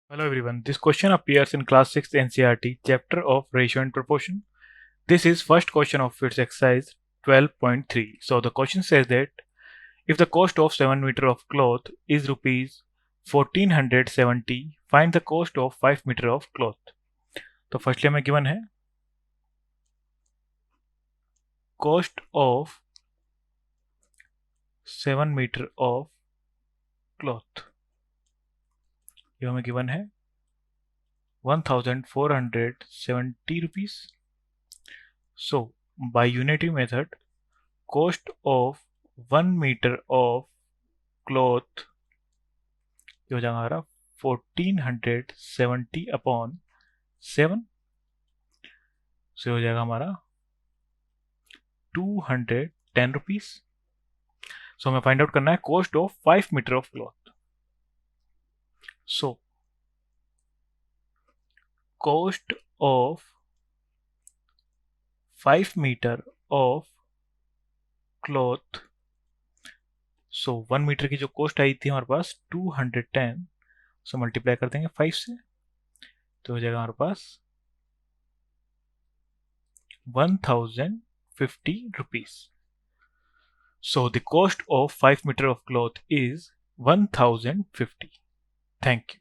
Hello everyone, this question appears in class 6 NCERT chapter of ratio and proportion. This is first question of its exercise 12.3. So the question says that if the cost of 7 meter of cloth is rupees 1470, find the cost of 5 meter of cloth. तो firstly हमें given है cost of 7 meter of cloth. ये हमें given है 1470 rupees. So by unity method, cost of 1 meter of cloth ये हो जाएगा हमारा 1470 अपॉन 7, से हो जाएगा हमारा 210 रुपीज. सो हमें फाइंड आउट करना है cost of 5 metre of cloth. So cost of 5 metre of cloth, so 1 metre की जो कॉस्ट आई थी हमारे पास 210, सो मल्टीप्लाई कर देंगे 5 से, तो हो जाएगा हमारे पास 1050 rupees. So the cost of 5 meter of cloth is 1050. Thank you.